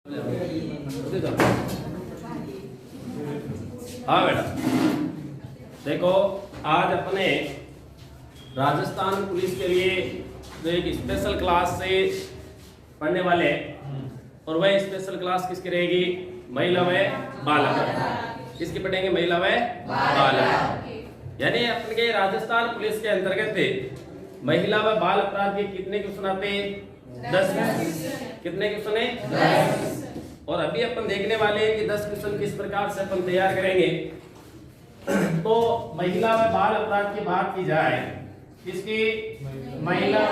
हाँ बेटा, देखो आज अपने राजस्थान पुलिस के लिए जो एक स्पेशल क्लास से पढ़ने वाले हैं, और वह स्पेशल क्लास किसकी रहेगी? महिला व बाल अपराध। किसकी पढ़ेंगे? महिला व बाल अपराध। यानी अपने के राजस्थान पुलिस के अंतर्गत महिला व बाल अपराध के कितने क्वेश्चन आते हैं? 10। कितने क्वेश्चन है? और अभी अपन देखने वाले हैं कि 10 क्वेश्चन किस प्रकार से अपन तैयार करेंगे। तो महिला व बाल अपराध की बात की जाए, किसकी? महिला व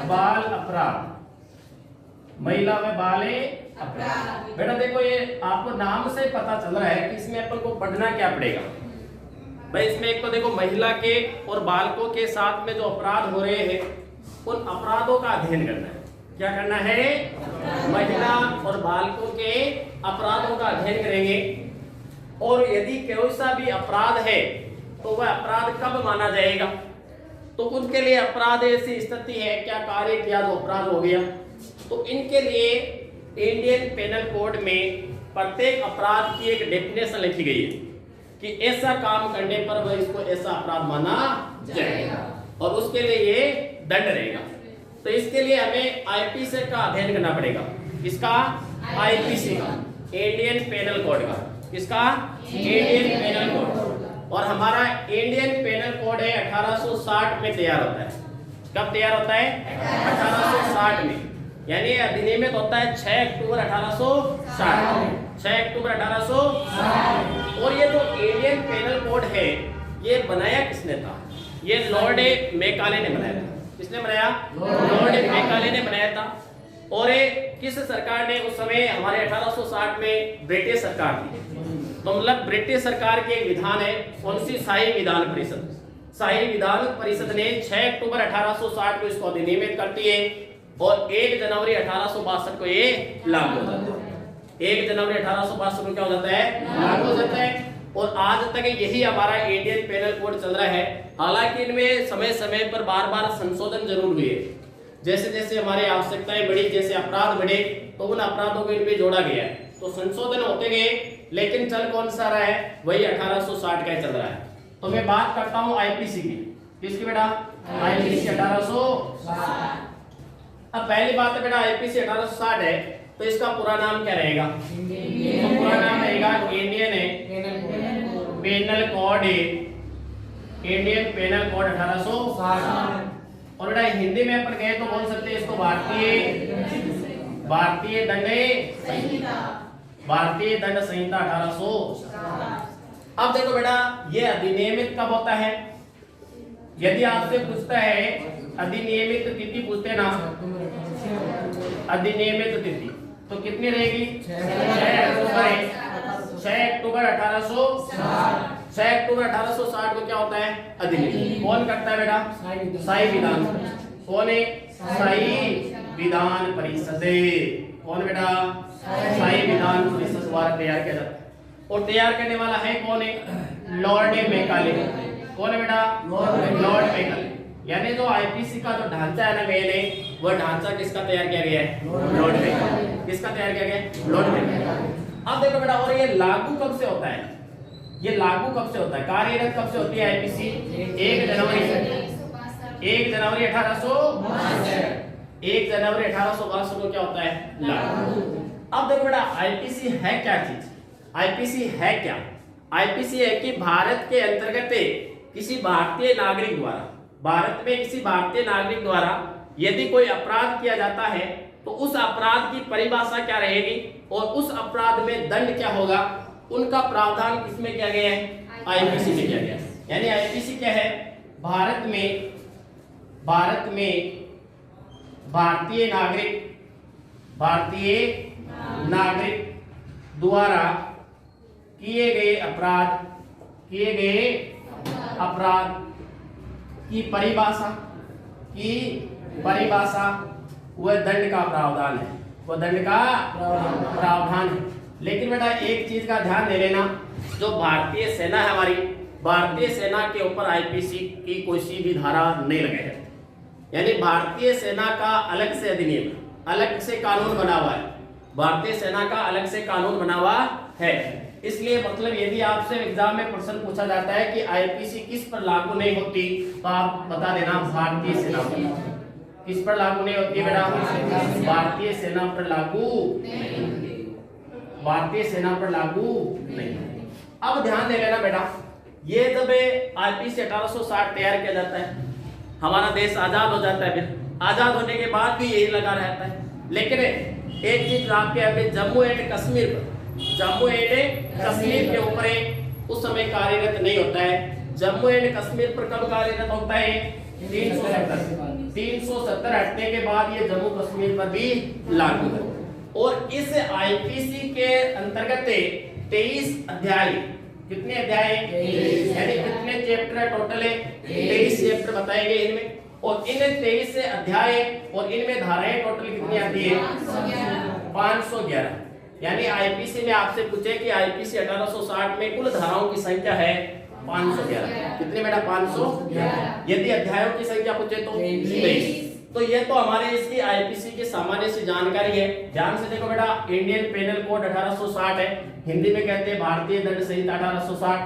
बाल अपराध। महिला व बाल अपराध। बेटा देखो, ये आपको नाम से पता चल रहा है कि इसमें अपन को पढ़ना क्या पड़ेगा। भाई इसमें एक तो देखो, महिला के और बालकों के साथ में जो अपराध हो रहे हैं उन अपराधों का अध्ययन करना है। क्या करना है? महिला और बालकों के अपराधों का अध्ययन करेंगे, और यदि कोई सा भी अपराध है तो वह अपराध कब माना जाएगा, तो उनके लिए अपराध ऐसी स्थिति है, क्या कार्य किया तो अपराध हो गया। तो इनके लिए इंडियन पेनल कोड में प्रत्येक अपराध की एक डेफिनेशन लिखी गई है कि ऐसा काम करने पर वह इसको ऐसा अपराध माना जाएगा, और उसके लिए ये दंड रहेगा। तो इसके लिए हमें आईपीसी का अध्ययन करना पड़ेगा। किसका? आईपीसी का, इंडियन पेनल कोड का। किसका? Indian penal code. और हमारा इंडियन पेनल कोड है 1860 में तैयार होता है। कब तैयार होता है? 1860 में। यानी अधिनियमित होता है 6 अक्टूबर 1860। 6 अक्टूबर 1860। और ये जो इंडियन पेनल कोड है ये बनाया किसने था? ये लॉर्ड मैकाले ने बनाया था। किसने बनाया? लॉर्ड मैकाले ने बनाया था। और किस सरकार ने उस समय? हमारे 1860 में ब्रिटिश सरकार थी। तो मतलब ब्रिटिश सरकार के एक विधान है, कौन सी? शाही विधान परिषद। शाही विधान परिषद ने 6 अक्टूबर 1860 को इसको अधिनियमित करती है, और 1 जनवरी 1862 को ये लागू हो जाता है। 1 जनवरी 1862 को क्या हो जाता है? लागू हो जाता है। और आज तक यही हमारा इंडियन पेनल कोड चल रहा है। हालांकि इनमें समय समय पर बार बार संशोधन जरूर हुए, जैसे जैसे हमारी आवश्यकताएं बढ़ी, जैसे अपराध बढ़े तो उन अपराधों को इनमें जोड़ा गया है। तो संशोधन होते गए, लेकिन चल कौन सा रहा है? वही 1860 का चल रहा है। तो मैं बात करता हूँ आईपीसी की। किसकी बेटा? आईपीसी 1860। अब पहली बात है बेटा, आईपीसी 1860 है तो इसका पूरा नाम क्या रहेगा? तो पूरा नाम रहेगा Indian penal code. Indian penal code 1860। और बेटा हिंदी में अपन कहे तो बोल सकते हैं इसको भारतीय दंड संहिता। भारतीय दंड संहिता 1860। अब देखो बेटा, ये अधिनियमित कब होता है? यदि आपसे पूछता है अधिनियमित तिथि पूछते ना, अधिनियमित तिथि तो कितनी रहेगी? 6 अक्टूबर 1860। 6 अक्टूबर 1860 को क्या होता है? अधिनियम। कौन करता है बेटा? शाही विधान। कौन है? शाही विधान परिषद। कौन बेटा? शाही विधान परिषद द्वारा तैयार किया जाता है। और तैयार करने वाला है कौन है? Lord Macaulay. कौन है बेटा? Lord Macaulay. यानी जो आईपीसी का जो ढांचा है ना मैंने, वह ढांचा किसका तैयार किया गया है? Lord Macaulay. किसका तैयार किया गया है? Lord Macaulay. अब देखो बेटा, और ये लागू कब से होता है? ये लागू कब से होता है? कार्यरत कब से होती है आईपीसी? 1 जनवरी 1862। 1 जनवरी 1862 को क्या होता है? लागू। अब देखो बेटा, आईपीसी है क्या चीज? आईपीसी है क्या? आईपीसी है कि भारत के अंतर्गत किसी भारतीय नागरिक द्वारा, भारत में किसी भारतीय नागरिक द्वारा यदि कोई अपराध किया जाता है तो उस अपराध की परिभाषा क्या रहेगी और उस अपराध में दंड क्या होगा, उनका प्रावधान किसमें किया गया है? आईपीसी में किया गया है। यानी आईपीसी क्या है? भारत में भारतीय नागरिक द्वारा किए गए अपराध की परिभाषा वह दंड का प्रावधान है। वह दंड का प्रावधान है। लेकिन बेटा एक चीज का ध्यान दे लेना, जो भारतीय सेना है हमारी, भारतीय सेना के ऊपर आईपीसी की कोई सी भी धारा नहीं लगे है। यानी भारतीय सेना का अलग से अधिनियम, अलग से कानून बना हुआ है। भारतीय सेना का अलग से कानून बना हुआ है। इसलिए मतलब यदि आपसे एग्जाम में प्रश्न पूछा जाता है कि आईपीसी किस पर लागू नहीं होती, तो आप बता देना भारतीय सेना पर। किस पर लागू नहीं होती बेटा? भारतीय सेना पर लागू, भारतीय सेना पर लागू नहीं। अब ध्यान दे लेना बेटा, ये जब आईपीसी 1860 तैयार किया जाता है, हमारा देश आजाद हो जाता है, फिर आजाद होने के बाद भी यही लगा रहता है। लेकिन एक चीज आपके अभी जम्मू एंड कश्मीर पर, जम्मू एंड कश्मीर के ऊपर उस समय कार्यरत नहीं होता है। जम्मू एंड कश्मीर पर कब कार्यरत होता है? 370 हटने के बाद ये जम्मू कश्मीर पर भी लागू है। और इस आईपीसी के अंतर्गत 23 अध्याय, कितने अध्याय यानी कितने चैप्टर है? टोटल 23 चैप्टर बताए गए इनमें। और इन 23 अध्याय और इनमें धाराएं टोटल कितनी आती है? 511। यानी आईपीसी में आपसे पूछे कि आईपीसी 1860 में कुल धाराओं की संख्या है 511। कितने बेटा? 511। यदि अध्यायों की संख्या पूछे तो 23। तो ये तो हमारे इसकी आईपीसी की सामान्य सी जानकारी है। ध्यान से देखो बेटा, इंडियन पेनल कोड 1860 है, हिंदी में कहते हैं भारतीय दंड संहिता 1860।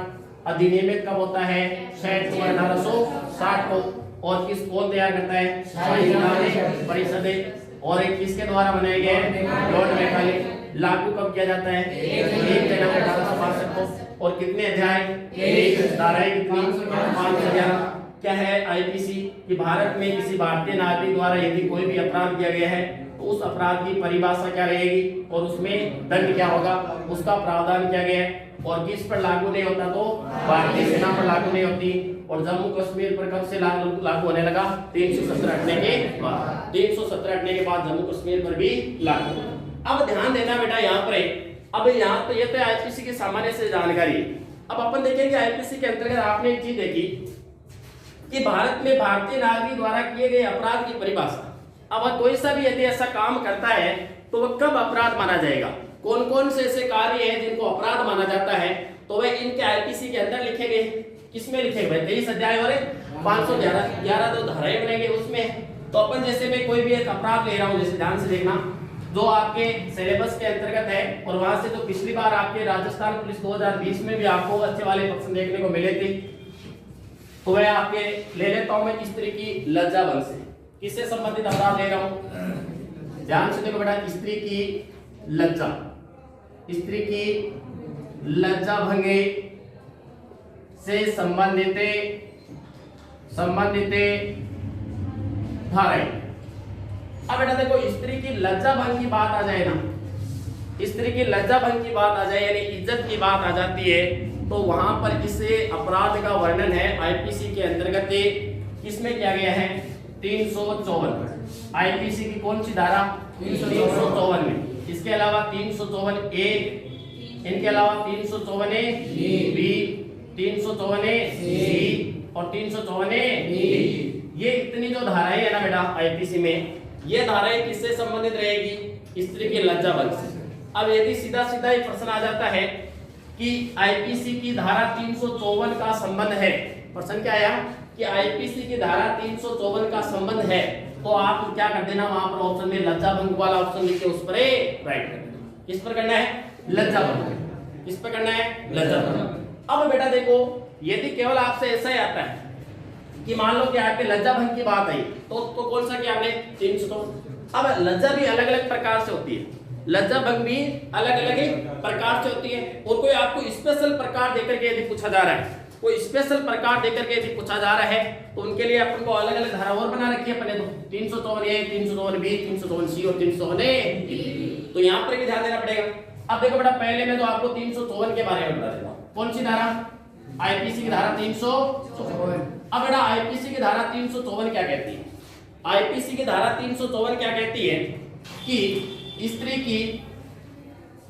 अधिनियमित कब होता है? 6 अक्टूबर 1860 को। और किस कौन तैयार करता है? संविधान परिषद। और एक किसके द्वारा बनाए गए? Lord Macaulay. लागू कब किया जाता है? 1 जनवरी 1862 को। और कितने अध्याय? 23। धाराएं कितनी? 511। क्या है आईपीसी कि भारत में किसी भारतीय नागरिक द्वारा यदि कोई भी अपराध किया गया है तो उस अपराध की परिभाषा क्या रहेगी और उसमें दंड क्या होगा, उसका प्रावधान किया गया है। और किस पर लागू नहीं होता? तो भारतीय सेना पर लागू नहीं होती। और जम्मू कश्मीर पर कब से लागू होने लगा? 370 हटने के बाद। 370 हटने के बाद जम्मू कश्मीर पर भी लागू। अब ध्यान देना बेटा यहाँ पर, अब यहाँ तो ये तो आईपीसी की सामान्य से जानकारी। अब अपन देखेंगे आईपीसी के अंतर्गत आपने एक चीज देखी कि भारत में भारतीय नागरिक द्वारा किए गए अपराध की परिभाषा। अब कोई सा भी यदि ऐसा काम करता है तो वह कब अपराध माना जाएगा, कौन कौन से ऐसे कार्य हैं जिनको अपराध माना जाता है, तो वह इनके आईपीसी के अंदर लिखे गए। किसमें लिखे गए? 23 अध्याय और 511 दो धाराएं बनेंगे उसमें। तो अपन जैसे मैं कोई भी एक अपराध ले रहा हूं, जैसे ध्यान से देखना, जो आपके सिलेबस के अंतर्गत है और वहां से तो पिछली बार आपके राजस्थान पुलिस 2020 में भी आपको अच्छे वाले प्रश्न देखने को मिले थे। तो वह आपके ले लेता हूं मैं स्त्री की लज्जा भंग से। किससे संबंधित अपराध ले रहा हूं? ध्यान से देखो बेटा, स्त्री की लज्जा, स्त्री की लज्जा भंग से संबंधित धाराएं। अब बेटा देखो, स्त्री की लज्जा भंग की बात आ जाए ना, स्त्री की लज्जा भंग की बात आ जाए यानी इज्जत की बात आ जाती है, तो वहां पर इस अपराध का वर्णन है आईपीसी के अंतर्गत किसमें किया गया है? 354। आईपीसी की कौन सी धारा? 354 में। इसके अलावा 354 ए, इनके अलावा 354 बी, 354 सी और 354 डी। ये इतनी जो धाराएं है ना बेटा आईपीसी में, ये धाराएं किससे संबंधित रहेगी? स्त्री की लज्जा भंग से। अब यदि सीधा सीधा एक प्रश्न आ जाता है कि आईपीसी की धारा 354 का संबंध है, प्रश्न क्या आया कि आईपीसी की धारा 354 का संबंध है, तो आप क्या कर देना, वहां पर ऑप्शन में लज्जा भंग वाला ऑप्शन लिखे उस पर राइट कर देना। किस पर करना है? लज्जा भंग। किस पर करना है? लज्जा भंग। अब बेटा देखो, यदि केवल आपसे ऐसा ही आता है कि मान लो कि आपके लज्जा भंग की बात आई, तो कौन सा किया आपने? 354। अब लज्जा भी अलग अलग प्रकार से होती है, लज्जा भंग भी अलग अलग प्रकार से होती है। और कोई आपको स्पेशल प्रकार देकर के यदि पूछा जा रहा है, कोई स्पेशल प्रकार देकर के यदि पूछा जा रहा है, तो उनके लिए अपन को अलग अलग धारा और बना रखी है अपने। तो 354 ए, 354 बी, 354 सी और 354 डी। तो यहाँ पर भी ध्यान देना पड़ेगा। अब देखो बेटा, पहले मैं तो आपको 354 के बारे में बता देता हूँ। कौन सी धारा? आईपीसी की धारा 354। अब बेटा आईपीसी की धारा 354 क्या कहती है? आईपीसी की धारा 354 क्या कहती है कि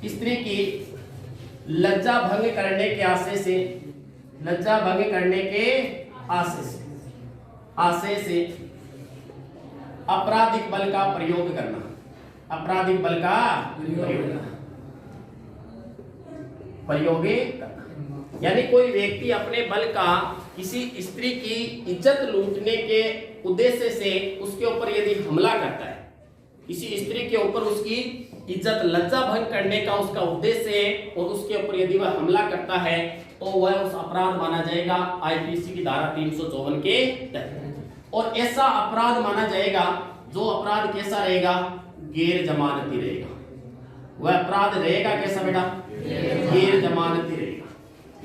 स्त्री की लज्जा भंग करने के आशय से, लज्जा भंग करने के आशय से आपराधिक बल का प्रयोग करना, आपराधिक बल का प्रयोग करना। यानी कोई व्यक्ति अपने बल का किसी स्त्री की इज्जत लूटने के उद्देश्य से उसके ऊपर यदि हमला करता है, किसी स्त्री के ऊपर उसकी इज्जत लज्जा भंग करने का उसका उद्देश्य है और उसके ऊपर यदि वह हमला करता है तो वह उस अपराध माना जाएगा आईपीसी की धारा 354 के तहत। और ऐसा अपराध माना जाएगा जो अपराध कैसा रहेगा, गैर जमानती रहेगा। वह अपराध रहेगा कैसा बेटा, गैर जमानती रहेगा।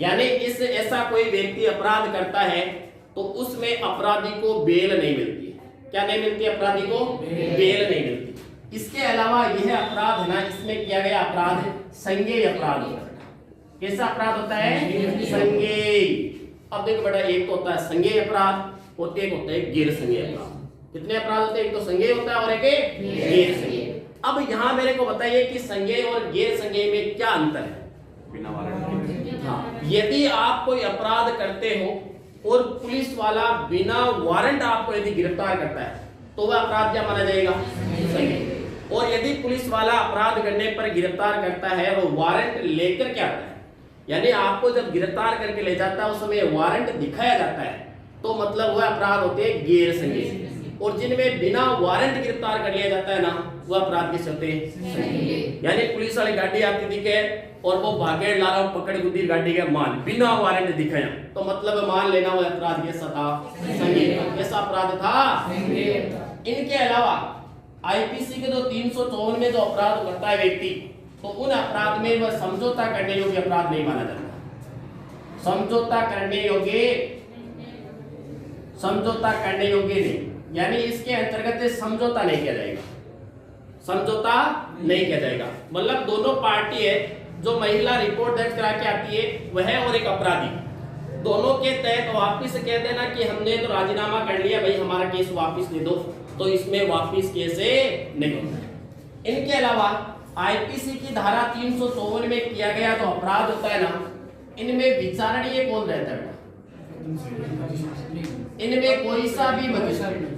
यानी इस ऐसा कोई व्यक्ति अपराध करता है तो उसमें अपराधी को बेल नहीं मिलती है। क्या नहीं मिलती, अपराधी को बेल नहीं मिलती। इसके अलावा यह अपराध है ना, इसमें किया गया अपराध संज्ञेय अपराध होता है। कैसा अपराध होता है, संज्ञेय। अब देखो बेटा, एक तो होता है संज्ञेय अपराध और एक होता है गैर संज्ञेय अपराध। कितने अपराध होते हैं, एक तो संज्ञेय होता है और एक गैर संज्ञेय। अब यहाँ मेरे को बताइए कि संज्ञेय और गैर संज्ञेय में क्या अंतर है। बिना वारंट, हाँ, यदि आप कोई अपराध करते हो और पुलिस वाला बिना वारंट आपको यदि गिरफ्तार करता है तो वह अपराध क्या माना जाएगा, संज्ञेय। और यदि पुलिस वाला अपराध करने पर गिरफ्तार करता है और वारंट लेकर के आता है, यानी आपको जब गिरफ्तार करके ले जाता है उस समय वारंट दिखाया जाता है, तो मतलब वह अपराध होते हैं गैर संज्ञेय। और जिनमें बिना वारंट गिरफ्तार कर लिया जाता है ना, वह अपराध किस होते हैं। यानी पुलिस वाली गाड़ी आती दिखे और वो भागे ला रहा पकड़ गुद्दी गाड़ी के माल बिना वारंट दिखाया, तो मतलब मान लेना वह अपराध कैसा था, संज्ञेय। कैसा अपराध था, इनके अलावा आईपीसी के जो 354 में जो अपराध करता है व्यक्ति, तो उन अपराध में वह समझौता करने योग्य अपराध नहीं माना जाता। समझौता करने योग्य नहीं, यानी इसके अंतर्गत समझौता नहीं किया जाएगा। समझौता नहीं किया जाएगा मतलब दोनों पार्टी है, जो महिला रिपोर्ट दर्ज करा के आती है वह और एक अपराधी, दोनों के तहत वापिस कह देना कि हमने तो राजीनामा कर लिया भाई, हमारा केस वापिस दे दो, तो इसमें वापिस केस नहीं होता है। इनके अलावा आईपीसी की धारा 354 में किया गया जो अपराध होता है ना, इनमें विचारणीय कौन रहता है, इनमें कोई सा भी मजिस्ट्रेट,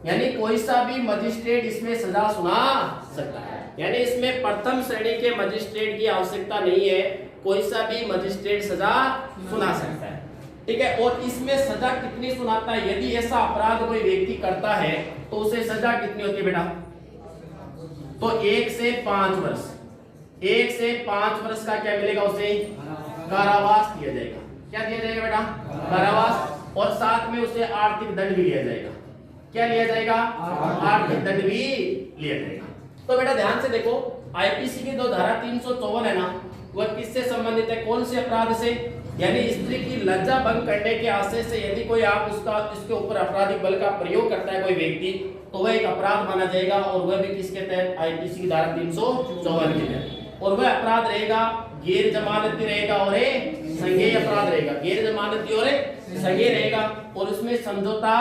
यानी कोई सा भी मजिस्ट्रेट इसमें सजा सुना सकता है। यानी इसमें प्रथम श्रेणी के मजिस्ट्रेट की आवश्यकता नहीं है, कोई सा भी मजिस्ट्रेट सजा सुना सकता है, ठीक है। और इसमें सजा कितनी सुनाता है, यदि ऐसा अपराध कोई व्यक्ति करता है तो उसे सजा कितनी होती है बेटा, तो 1 से 5 वर्ष, 1 से 5 वर्ष का क्या मिलेगा, उसे कारावास दिया जाएगा। क्या दिया जाएगा बेटा, कारावास। और साथ में उसे आर्थिक दंड भी लिया जाएगा। क्या लिया जाएगा, आर्थिक दंड भी लिया जाएगा। तो बेटा ध्यान से देखो, आईपीसी की जो धारा 354 है ना, वह किससे संबंधित है, कौन से अपराध से, यानी स्त्री की लज्जा भंग करने के आशय से यदि कोई आप उसका इसके ऊपर आपराधिक बल का प्रयोग करता है कोई व्यक्ति, तो वह एक अपराध माना जाएगा। और वह भी किसके तहत, आईपीसी की धारा 354 के तहत। और वह अपराध रहेगा गैर जमानती रहेगा और संज्ञेय अपराध रहेगा, गैर जमानती और संज्ञेय रहेगा। और उसमें समझौता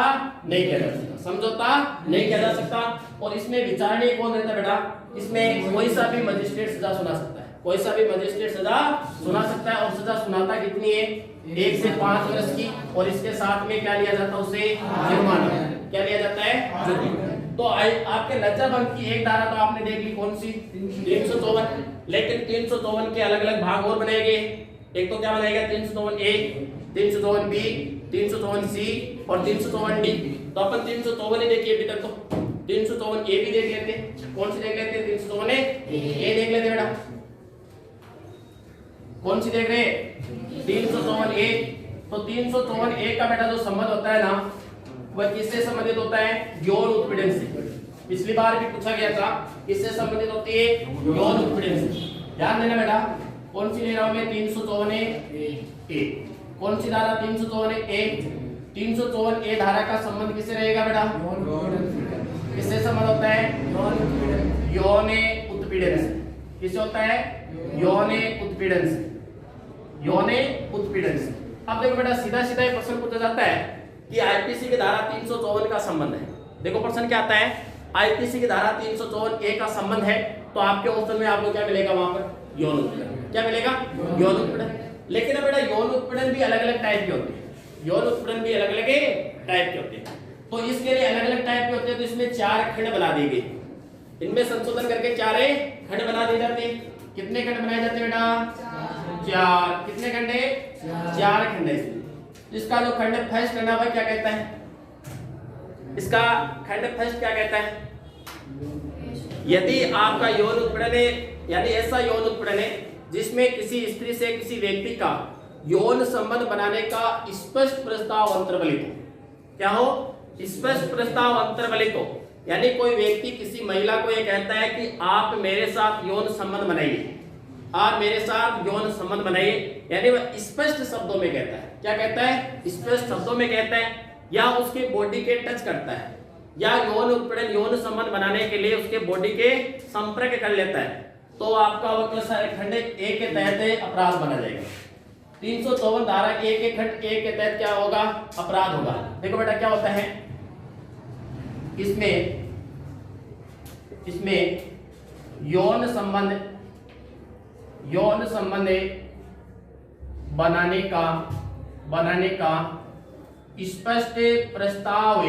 नहीं किया जा सकता, समझौता नहीं किया जा सकता। और इसमें विचारणीय कौन रहता है बेटा, इसमें कोई सा भी मजिस्ट्रेट सजा सुना सकता है, कोई सा भी मजिस्ट्रेट सजा सुना सकता है। और सजा सुनाता कितनी है, 1 से 5 वर्ष की। और इसके साथ में क्या लिया जाता है, उसे जुर्माना। क्या लिया जाता है, जुर्माना। तो आपके लज्जा भंग की एक धारा तो आपने देख ली, कौन सी, 354। लेकिन 354 के अलग अलग भाग और बनाए गए। एक तो क्या बनाएगा, 354 ए, 354 बी, 354 सी और 354 डी। तो अपन 354 ही देखिए अभी तक, तो 354 ए भी देख लेते हैं। कौन सी देख लेते हैं, 354 ए देख लेते बेटा। कौन सी देख रहे हैं, 354 ए। तो 354 ए का बेटा जो संबंध होता है ना, वह किससे संबंधित होता है, यौन उत्पीड़न से। पिछली बार भी पूछा गया था, किससे संबंधित होती है, यौन उत्पीड़न से। ध्यान देना बेटा, कौन सी ले रहा हूं मैं, 354 ए। कौन सी धारा, 354 ए। 354 ए धारा का संबंध किससे रहेगा बेटा, किससे संबंध होता है, यौन उत्पीड़न से। किससे होता है, यौन उत्पीड़न से, यौन उत्पीड़न से। अब देखो बेटा, सीधा सीधा प्रश्न पूछा जाता है कि आईपीसी की धारा 354 का संबंध है। देखो प्रश्न क्या आता है, आईपीसी की धारा 354 ए का संबंध है, तो आपके ऑप्शन में आपको क्या मिलेगा, वहां पर यौन उत्पीड़न। क्या मिलेगा, यौन उत्पीड़न। लेकिन बेटा यौन उत्पीड़न भी अलग अलग टाइप के होते हैं, यौन उत्पीड़न भी अलग अलग टाइप के होते हैं। तो इसके लिए अलग अलग टाइप के होते हैं, तो इसमें 4 खंड बना दिए गए। इनमें संशोधन करके 4 खंड बना दिए जाते हैं। कितने खंड बनाए जाते हैं बेटा, 4। कितने खंड है, 4 खंड है इसमें। इसका जो खंड फर्स्ट है ना, वह क्या कहता है, इसका खंड फर्स्ट क्या कहता है? यदि आपका यौन उत्पीड़न है, यानी ऐसा यौन उत्पीड़न है जिसमें किसी स्त्री से किसी व्यक्ति का यौन संबंध बनाने का स्पष्ट प्रस्ताव अंतर्वलित हो। क्या हो? स्पष्ट प्रस्ताव अंतर्वलित हो, यानी कोई व्यक्ति किसी महिला को यह कहता है कि आप मेरे साथ यौन संबंध बनाइए, आप मेरे साथ यौन संबंध बनाइए, यानी वह स्पष्ट शब्दों में कहता है। क्या कहता है? स्पष्ट शब्दों में कहता है, या उसके बॉडी के टच करता है, या यौन उत्पीड़न यौन संबंध बनाने के लिए उसके बॉडी के संपर्क कर लेता है, तो आपका वह खंड एक के तहत अपराध बना जाएगा। 354 धारा के एक खंड एक के तहत क्या होगा? अपराध होगा। देखो बेटा क्या होता है इसमें यौन संबंध बनाने का स्पष्ट प्रस्ताव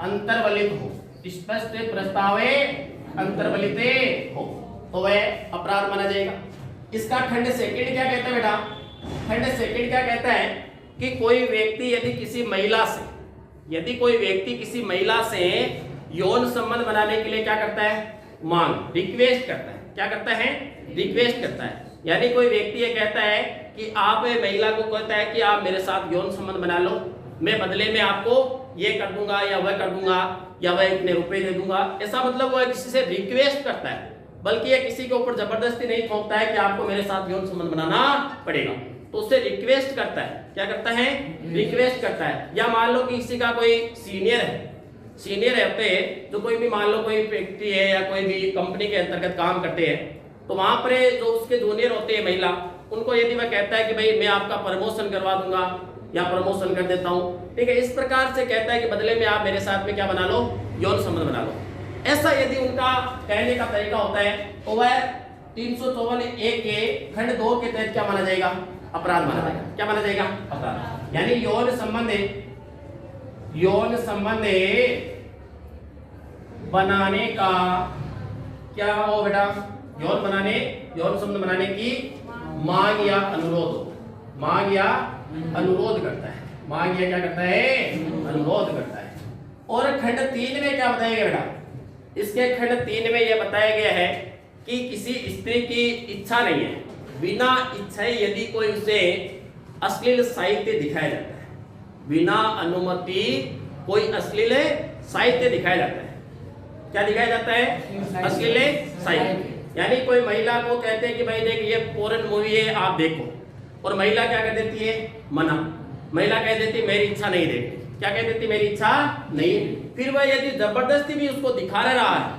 अंतर्वलित हो, स्पष्ट प्रस्ताव अंतर्वलित हो, तो वह अपराध माना जाएगा। इसका खंड सेकंड क्या कहता है बेटा? खंड सेकंड क्या कहता है कि कोई व्यक्ति यदि कोई व्यक्ति किसी महिला से यौन संबंध बनाने के लिए क्या करता है? मांग, रिक्वेस्ट करता है। क्या करता है? रिक्वेस्ट करता है। यानी कोई व्यक्ति ये कहता है कि आप महिला को कहता है कि आप मेरे साथ यौन संबंध बना लो, मैं बदले में आपको ये कर दूंगा या वह कर दूंगा या वह इतने रुपए दे दूंगा। ऐसा मतलब वो किसी से रिक्वेस्ट करता है, बल्कि ये किसी के ऊपर जबरदस्ती नहीं थोपता है कि आपको मेरे साथ यौन संबंध बनाना पड़ेगा, तो उससे रिक्वेस्ट करता है। क्या करता है? रिक्वेस्ट करता है। या मान लो कि किसी का कोई सीनियर होते हैं, जो कोई भी मान लो कोई फैक्ट्री है या कोई भी कंपनी के अंतर्गत काम करते हैं, तो वहां पर जो उसके जूनियर होते हैं महिला, उनको यदि वह कहता है कि भाई मैं आपका प्रमोशन करवा दूंगा या प्रमोशन कर देता हूं, ठीक है, इस प्रकार से कहता है कि बदले में आप मेरे साथ में क्या बना लो? यौन संबंध बना लो। ऐसा यदि उनका कहने का तरीका होता है तो वह 354 के खंड 2 के तहत क्या माना जाएगा? अपराध माना जाएगा। क्या माना जाएगा? अपराध। यानी यौन संबंध बनाने का क्या हो बेटा? यौन संबंध बनाने की मांग या अनुरोध करता है। मांग या क्या करता है? अनुरोध करता है। और खंड 3 में क्या बताया गया बेटा? इसके खंड 3 में यह बताया गया है कि किसी स्त्री की इच्छा नहीं है, बिना इच्छा यदि कोई उसे अश्लील साहित्य दिखाया जाता है, बिना अनुमति कोई अश्लील साहित्य दिखाया जाता है। क्या दिखाया जाता है? अश्लील साहित्य। यानी कोई महिला को कहते हैं कि भाई देख ये फॉरेन मूवी है, आप देखो, और महिला क्या कह देती है? मना। महिला कह देती है मेरी इच्छा नहीं देखती। क्या कह देती? मेरी इच्छा नहीं। फिर वह यदि जबरदस्ती भी उसको दिखा रहा है,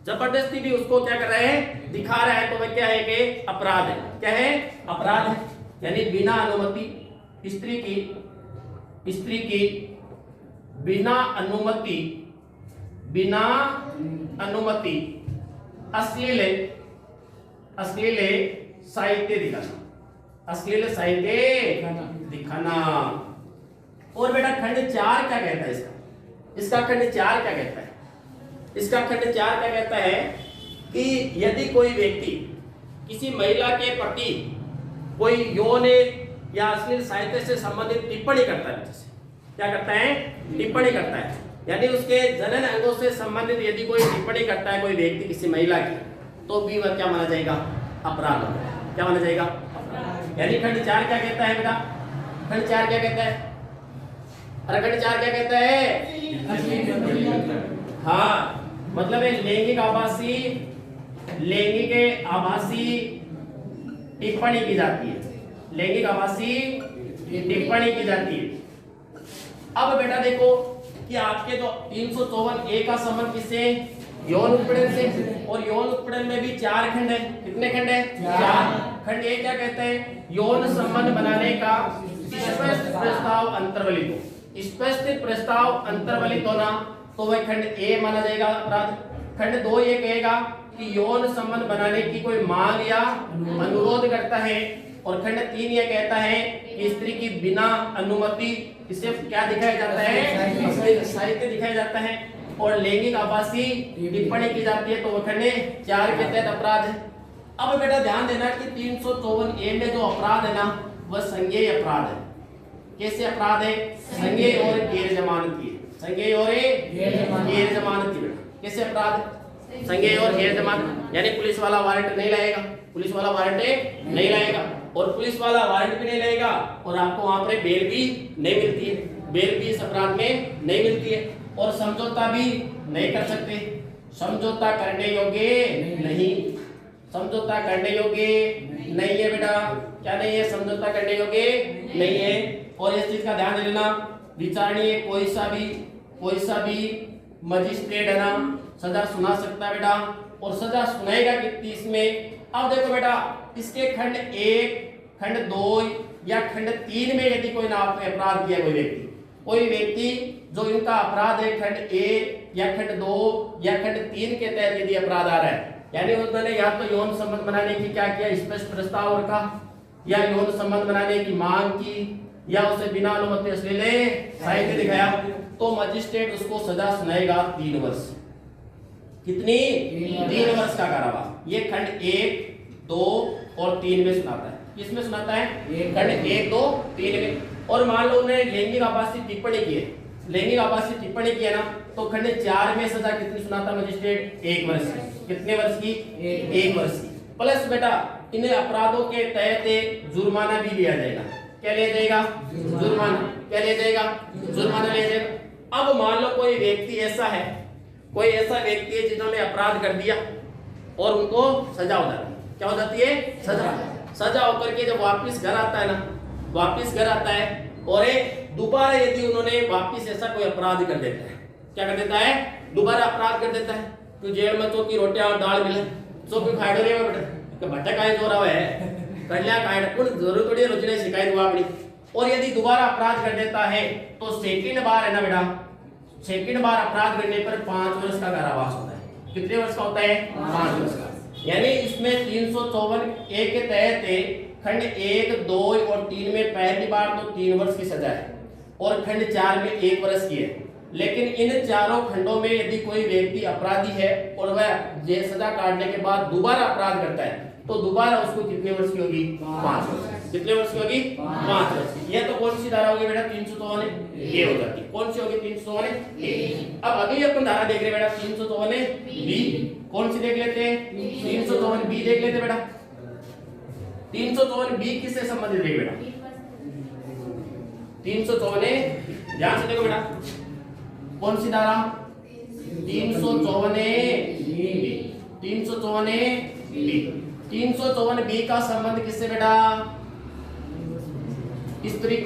जबरदस्ती भी उसको क्या कर रहे हैं? दिखा रहा है, तो वह क्या है कि अपराध है। क्या है? अपराध है। यानी बिना अनुमति स्त्री की बिना अनुमति अश्लील साहित्य दिखाना। और बेटा खंड 4 क्या कहता है? इसका खंड 4 क्या कहता है? इसका खंड 4 क्या कहता है कि यदि कोई व्यक्ति किसी महिला के प्रति कोई यौन या अश्लील साहित्य से संबंधित टिप्पणी करता है, क्या करता है? टिप्पणी करता है। यानी उसके जनन अंगों से संबंधित यदि कोई टिप्पणी करता है कोई व्यक्ति किसी महिला की, तो भी वह क्या माना जाएगा? अपराध। क्या माना जाएगा? यानी खंड 4 क्या कहता है बेटा? खंड 4 क्या कहता है? अरे खंड 4 क्या कहता है? हाँ, मतलब लैंगिक आभासी टिप्पणी की जाती है। लैंगिक आभासी टिप्पणी की जाती है। अब बेटा देखो कि आपके तो 354 का संबंध किससे? यौन उत्पीड़न से। और यौन उत्पीड़न में भी 4 खंड है। कितने खंड है? 4। खंड 1 क्या कहता है? यौन संबंध बनाने का स्पष्ट प्रस्ताव अंतर्वलित हो। स्पष्ट प्रस्ताव अंतर्वलित होना, तो वह खंड ए माना जाएगा अपराध। खंड 2 ये कहेगा कि यौन संबंध बनाने की कोई मांग या अनुरोध करता है। और खंड 3 ये कहता है कि स्त्री की बिना अनुमति इसे क्या दिखाया जाता है? साहित्य दिखाया जाता है। और लैंगिक आभासी टिप्पणी की जाती है, तो वह खंड 4 के तहत अपराध है। अब बेटा ध्यान देना कि 354 ए में जो अपराध है ना, वह संज्ञेय अपराध है। कैसे अपराध है? संज्ञेय और गैर जमानती है। संज्ञेय और गैर जमानती बेटा कैसे अपराध? संज्ञेय और गैर जमानत, यानी पुलिस वाला वारंट नहीं लाएगा, पुलिस वाला वारंट नहीं लाएगा, और पुलिस वाला वारंट भी नहीं लाएगा, और आपको वहां पर बेल भी नहीं मिलती है, बेल भी इस अपराध में नहीं मिलती है, और समझौता भी नहीं कर सकते। समझौता करने योग्य नहीं, समझौता करने योग्य नहीं है बेटा। क्या नहीं है? समझौता करने योग्य नहीं है। और इस चीज का ध्यान देना, विचारणीय कोई सा भी मजिस्ट्रेट है ना सजा सुना सकता है बेटा, और सजा सुनाएगा कितनी इसमें? अब देखो बेटा, इसके खंड 1, खंड 2 या खंड 3 में यदि कोई अपराध किया कोई व्यक्ति जो इनका अपराध है खंड 1 या खंड 2 या खंड 3 के तहत यदि अपराध आ रहा है, यानी उन्होंने या तो यौन संबंध बनाने की क्या किया, स्पष्ट प्रस्ताव रखा, या यौन संबंध बनाने की मांग की, या उसे बिना अनुमति अश्लील साहित्य दिखाया, तो मजिस्ट्रेट उसको सजा सुनाएगा 3 वर्ष। कितनी? 3 वर्ष का कारावास। ये खंड 1, 2 और 3 में सुनाता है। किसमें सुनाता है? खंड 1, 2, 3 में। और मान लो उन्होंने लैंगिक आभासी टिप्पणी की है, लैंगिक आभासी टिप्पणी की है ना, तो खंड 4 में सजा कितनी सुनाता मजिस्ट्रेट? 1 वर्ष की। कितने वर्ष की? 1 वर्ष की। प्लस बेटा इन अपराधों के तहत जुर्माना भी लिया जाएगा। क्या लिया जाएगा? जुर्माना। क्या लिया जाएगा? जुर्माना लिया जाएगा। अब मान लो कोई व्यक्ति ऐसा है, कोई ऐसा व्यक्ति है जिन्होंने अपराध कर दिया और उनको सजा हो जाती है। क्या हो जाती है? सजा होकर के जब वापिस घर आता है ना, वापिस घर आता है, और दोबारा यदि उन्होंने वापिस ऐसा कोई अपराध कर देता है, क्या कर देता है? दोबारा अपराध कर देता है। तो जेल में तो की रोटियां और दाल मिले, सो भी खाए डरे बेटा भटकाए जो रहा है कल्याण कायड कुल जरूर थोड़ी रोजने शिकायत हुआ अपनी। और यदि दोबारा अपराध कर देता है तो सेकंड बार है ना बेटा, सेकंड बार अपराध करने पर 5 वर्ष का कारावास होता है। कितने वर्ष का होता है? 5 वर्ष का। यानी इसमें 354 के तहत खंड 1, 2 और 3 में पहली बार तो 3 वर्ष की सजा है, और खंड 4 में 1 वर्ष की है। लेकिन इन चारों खंडों में यदि कोई व्यक्ति अपराधी है और वह जेल सजा काटने के बाद दोबारा अपराध करता है, तो दोबारा उसको कितने वर्ष की होगी? 5 वर्ष। कितने वर्ष की होगी? 5 वर्ष की। ये तो कौन सी धारा होगी बेटा? 354 ए हो जाती है। कौन सी होगी? 354 ए। अब अगली अपन धारा देख रहे बेटा 354 बी। कौन सी देख लेते हैं? 354 बी देख लेते बेटा। 354 बी किससे संबंधित है बेटा? 354 ध्यान से देखो बेटा, कौन सी धारा? 354 बी। 354 बी। 354 बी का संबंध किससे बेटा? स्त्री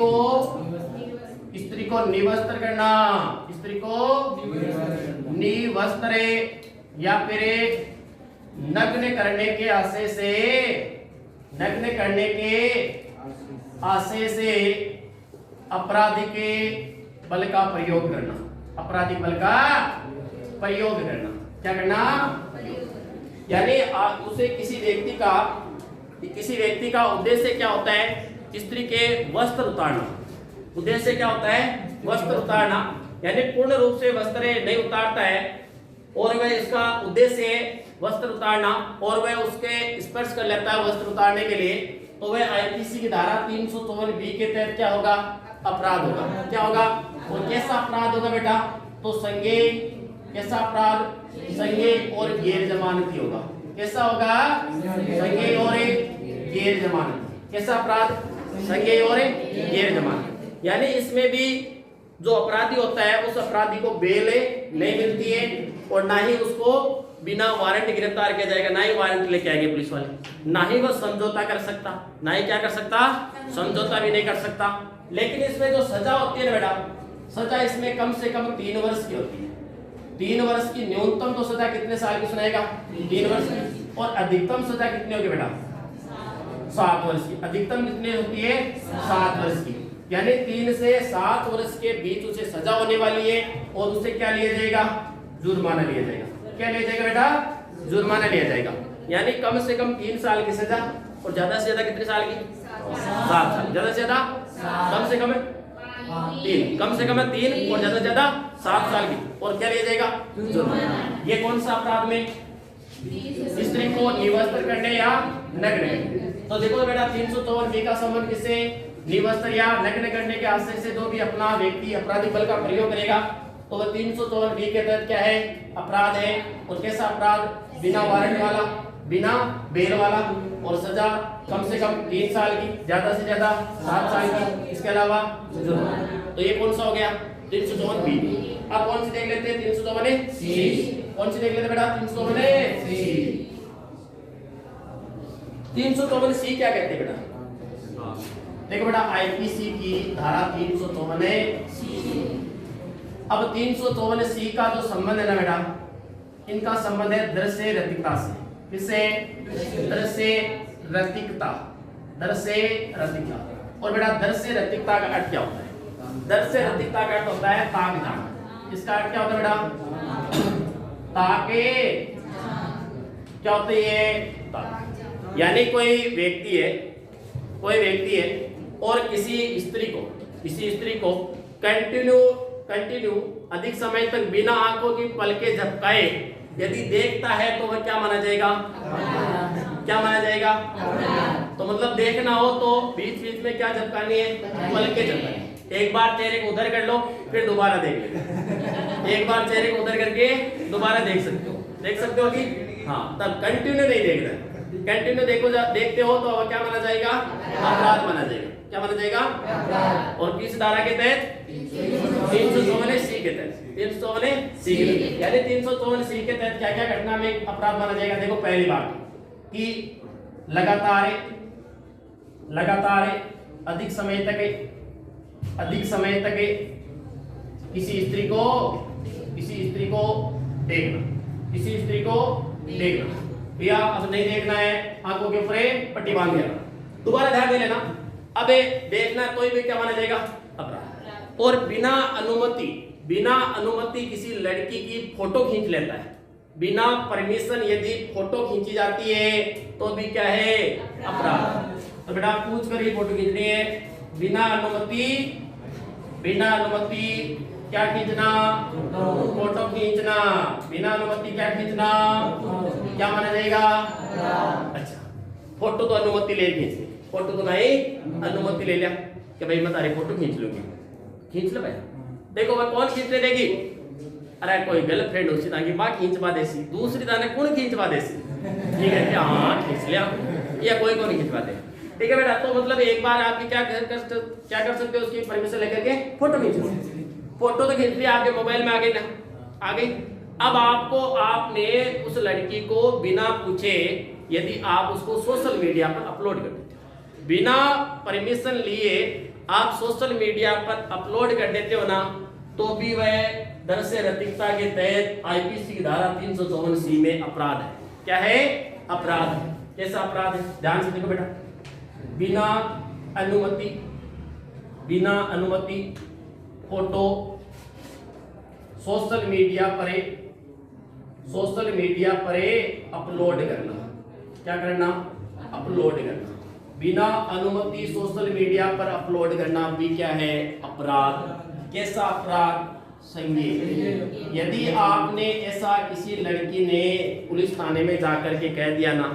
को निवस्त्र करना, स्त्री को निवस्त्र या फिर नग्न करने के आशय से, नग्न करने के आशय से आपराधिक बल का प्रयोग करना, आपराधिक बल का प्रयोग करना। क्या करना? यानी उसे किसी व्यक्ति का उद्देश्य क्या होता है? स्त्री के वस्त्र उतारना। उद्देश्य क्या होता है? वस्त्र उतारना। यानी पूर्ण रूप से वस्त्र नहीं उतारता है और वह इसका उद्देश्य है वस्त्र उतारना, और वह उसके स्पर्श कर लेता है वस्त्र उतारने के लिए, तो वह आईपीसी की धारा 354 बी के तहत क्या होगा? अपराध होगा। क्या होगा? और कैसा अपराध होगा बेटा? तो संज्ञेय, कैसा अपराध? संज्ञेय और गैर जमानती होगा। कैसा होगा? संज्ञेय और गैर जमानती। कैसा अपराध? संज्ञेय और गैर जमानती। यानी इसमें भी जो अपराधी होता है उस अपराधी को बेल नहीं मिलती है, और ना ही उसको बिना वारंट गिरफ्तार किया जाएगा, ना ही वारंट लेके आएंगे पुलिस वाले, ना ही वह समझौता कर सकता, ना ही क्या कर सकता? समझौता भी नहीं कर सकता। लेकिन इसमें जो सजा होती है ना बेटा, सजा इसमें कम से कम 3 वर्ष की होती है। 3 वर्ष की न्यूनतम तो सजा कितने साल की सुनाएगा? 3 वर्ष की। और अधिकतम सजा कितनी होगी बेटा? 7 वर्ष की। अधिकतम कितनी होती है? 7 वर्ष की। यानी 3 से 7 वर्ष के बीच उसे सजा होने वाली है, और उसे क्या लिया जाएगा? जुर्माना लिया जाएगा। क्या लिया जाएगा बेटा? जुर्माना लिया जाएगा। यानी कम से कम 3 साल की सजा, और ज्यादा से ज्यादा कितने साल की? 7 साल। ज्यादा से ज्यादा? कम से कम 3, कम से कम 3 और ज्यादा से ज्यादा 7 साल की। और क्या लिया जाएगा? जुर्माना। ये कौन सा अपराध में? स्त्री को निवस्त्र करने या नग्न। तो देखो बेटा 354 बी का संबंध किससे? निवस्त्र या नग्न करने के आशय से जो भी अपना व्यक्ति आपराधिक बल का प्रयोग करेगा तो वह 354 बी के तहत क्या है, अपराध है। और कैसा अपराध, बिना वारंट वाला, बिना बेल वाला, और सजा कम से कम 3 साल की, ज्यादा से ज्यादा 7 साल की, इसके अलावा जुर्माना। तो ये कौन सा हो गया, 354 बी। अब कौन सी देख लेते हैं, 354 सी। कौन सी देख लेते बेटा, 354 सी। 354 सी क्या कहते हैं बेटा, देखो बेटा आईपीसी की धारा 354 सी। अब 354 सी का जो संबंध है ना बेटा, इनका संबंध है दृश्य रतिकता से। किससे, दृश्य रतिकता, दृश्य रतिकता। और बेटा दृश्य रतिकता का अर्थ क्या होता है, दृश्य रतिकता का अर्थ होता है ताक जान। इसका अर्थ क्या होता है बेटा, ताके क्या होता है ये, यानी कोई व्यक्ति है, कोई व्यक्ति है और किसी स्त्री को कंटिन्यू अधिक समय तक बिना आंखों की पलकें झपकाए यदि देखता है तो वह क्या माना जाएगा, क्या माना जाएगा। तो मतलब देखना हो तो बीच बीच में क्या झपकानी है, पलकें झपकानी। एक बार चेहरे को उधर कर लो फिर दोबारा देख लो, एक बार चेहरे को उधर करके दोबारा देख सकते हो कि हाँ, तब कंटिन्यू नहीं देखना है। कंटिन्यू देखते हो तो क्या माना जाएगा, अपराध माना जाएगा। क्या माना जाएगा, और किस धारा के तहत, 354 सी के तहत, 354 सी के तहत। यानी 354 सी के तहत क्या क्या घटना में अपराध माना जाएगा। देखो पहली बात कि लगातार अधिक समय तक किसी स्त्री को देखना, या अब नहीं देखना है, आंखों के ऊपर पट्टी बांध देना। दोबारा ध्यान दे लेना, अब देखना कोई भी क्या माना जाएगा, अपराध। और बिना अनुमति किसी लड़की की फोटो खींच लेता है, बिना परमिशन यदि फोटो खींची जाती है तो भी क्या है, अपराध। तो बेटा पूछ कर ही फोटो खींचनी है, बिना अनुमति क्या खींचना, फोटो खींचना, बिना अनुमति क्या खींचना, क्या माना जाएगा। अच्छा, फोटो तो अनुमति ले खींचनी, फोटो तो नहीं अनुमति ले लिया कि भाई मैं तारी फोटो खींच लूंगी, खींच लो भाई। देखो भाई कौन खींचने देगी, अरे कोई गर्लफ्रेंड उसी ताकि माँ खींचवा देसी, दूसरी ताने कौन खींचवा देसी, ठीक है क्या, हाँ खींच लिया, या कोई कौन खींचवा दे। ठीक है बेटा, तो मतलब एक बार आप क्या कर सकते हो, उसकी परमिशन लेकर के फोटो खींच लो। फोटो तो खींच लिया, आपके मोबाइल में आ गई ना, आ गई। अब आपने उस लड़की को बिना पूछे यदि आप उसको सोशल मीडिया पर अपलोड कर देते हो, बिना परमिशन लिए आप सोशल मीडिया पर अपलोड कर देते हो ना, तो भी वह दृश्य रतिकता के तहत आईपीसी की धारा 354 सी में अपराध है। क्या है, अपराध है। कैसा अपराध है, ध्यान से देखो बेटा, बिना अनुमति फोटो सोशल मीडिया पर अपलोड करना। क्या करना, अपलोड करना। बिना अनुमति सोशल मीडिया पर अपलोड करना भी क्या है, अपराध। कैसा अपराध, संज्ञेय। यदि आपने ऐसा, किसी लड़की ने पुलिस थाने में जाकर के कह दिया ना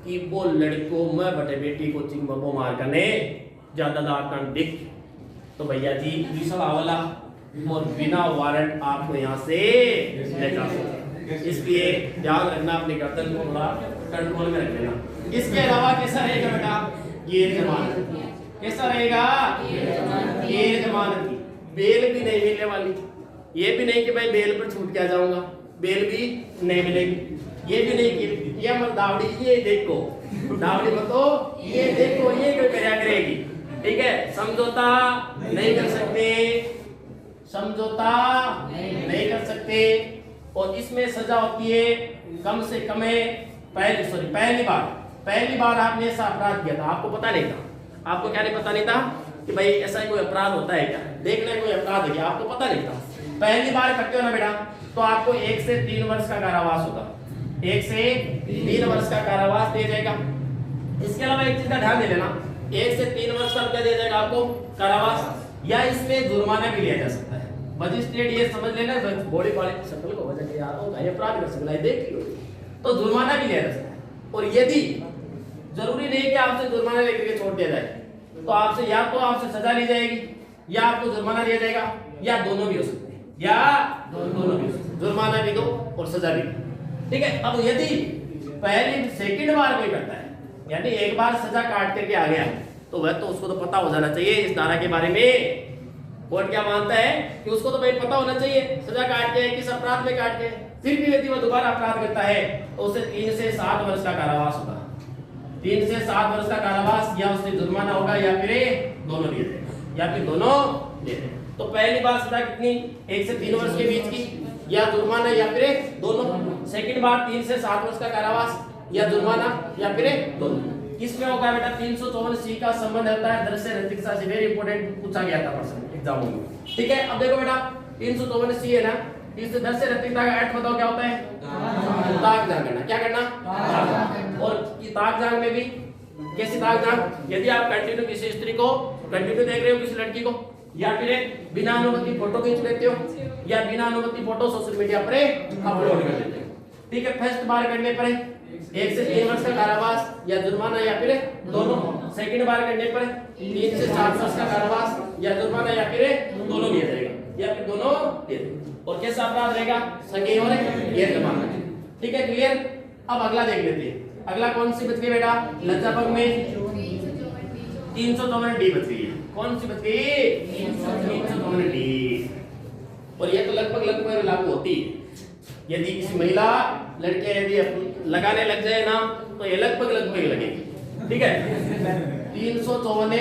कि वो लड़को मैं बटे बेटी को चिंबो मार करने ज्यादा दार दिख, तो भैया जी पुलिस वाला और बिना वारंट आपको यहाँ से ले जा सकते। इसलिए ध्यान रखना, अपने गर्दन को थोड़ा कंट्रोल में रख लेना। इसके अलावा कैसा रहेगा बेटा, गैर जमानत। कैसा रहेगा, गैर जमानती। बेल भी नहीं मिलने वाली, ये भी नहीं कि भाई बेल पर छूट के आ जाऊंगा, बेल भी नहीं मिलेगी। ये भी नहीं कि ये मत दावड़ी, ये देखो दावड़ी मत तो ये देखो, ये क्यों करेगी। ठीक है, समझौता नहीं कर सकते, समझौता नहीं कर सकते। और इसमें सजा होती है कम से कम पहली बार आपने ऐसा अपराध किया था, आपको पता नहीं था, आपको क्या नहीं पता नहीं था कि भाई ऐसा ही कोई अपराध होता है क्या, देखने कोई अपराध है क्या, आपको पता नहीं था। पहली बार करते हो ना बेटा, तो आपको 1 से 3 वर्ष का कारावास होगा, 1 से 3 वर्ष का कारावास दिया जाएगा। इसके अलावा एक चीज का ध्यान दे लेना, 1 से 3 वर्ष का क्या दिया जाएगा आपको, कारावास, या इसमें जुर्माना भी लिया जा सकता है। मजिस्ट्रेट ये समझ लेना, बॉडी वाले शक्ल को वजह के यार होगा, ये अपराध कर सकता है, देख लो, तो जुर्माना भी लिया जा सकता है। और यदि जरूरी नहीं कि आपसे जुर्माना लेकर के छोड़ दिया जाए, तो आपसे या तो आपसे सजा ली जाएगी या आपको जुर्माना दिया जाएगा या दोनों भी हो सकते हैं, या दोनों भी हो सकते हैं, जुर्माना भी दो और सजा भी दो। ठीक है। अब यदि पहली सेकंड बार कोई करता है, यानी एक बार सजा काट करके आ गया, तो वह तो उसको तो पता हो जाना चाहिए इस धारा के बारे में। कोर्ट क्या मानता है कि उसको तो भाई पता होना चाहिए सजा काट के किस अपराध में काट के, फिर भी यदि वह दोबारा अपराध करता है तो उसे 3 से 7 वर्ष का कारावास होगा। 3 से 7 वर्ष का कारावास, या उसे जुर्माना होगा या फिर दोनों दिए जाएगा, या फिर दोनों दिए जाएगा। तो पहली बार सजा कितनी, 1 से 3 वर्ष के बीच की, या जुर्माना या फिर दोनों। सेकंड बार 3 से 7 वर्ष का कारावास या जुर्माना या फिर दोनों। किसमें होगा बेटा, 354C का संबंध होता है दृश्य नैतिकता से। वेरी इंपॉर्टेंट पूछा गया था पर्सन एग्जाम में। ठीक है। अब देखो बेटा 354C है ना, इस दृश्य नैतिकता का अर्थ बताओ क्या होता है, ताक झांक करना। क्या करना, और ताक झांक में भी कैसी ताक झांक, यदि आप कंटिन्यू किसी स्त्री को कंटिन्यू देख रहे हो, किसी लड़की को, या फिर बिना अनुमति फोटो खींच लेते हो, या बिना अनुमति फोटो सोशल मीडिया पर अपलोड कर देते हो। ठीक है। फर्स्ट बार करने पर 1 से 3 वर्ष का कारावास या जुर्माना या फिर दोनों। सेकंड बार करने पर 3 से 7 वर्ष का कारावास या जुर्माना या फिर दोनों दिया जाएगा, या फिर दोनों दिया जाएगा। और कैसा अपराध रहेगा, संज्ञेय और गैर जमानत। ठीक है, क्लियर। अब अगला देख लेते हैं। अगला कौन सी बच गई बेटा, लज्जाभंग में 354D बच गई है। कौन सी बच गई, 354D। और ये तो लगभग लागू होती है। यदि किसी महिला लड़के यदि लगाने लग जाए ना, तो ये लगभग लगेगी। ठीक है। 354D।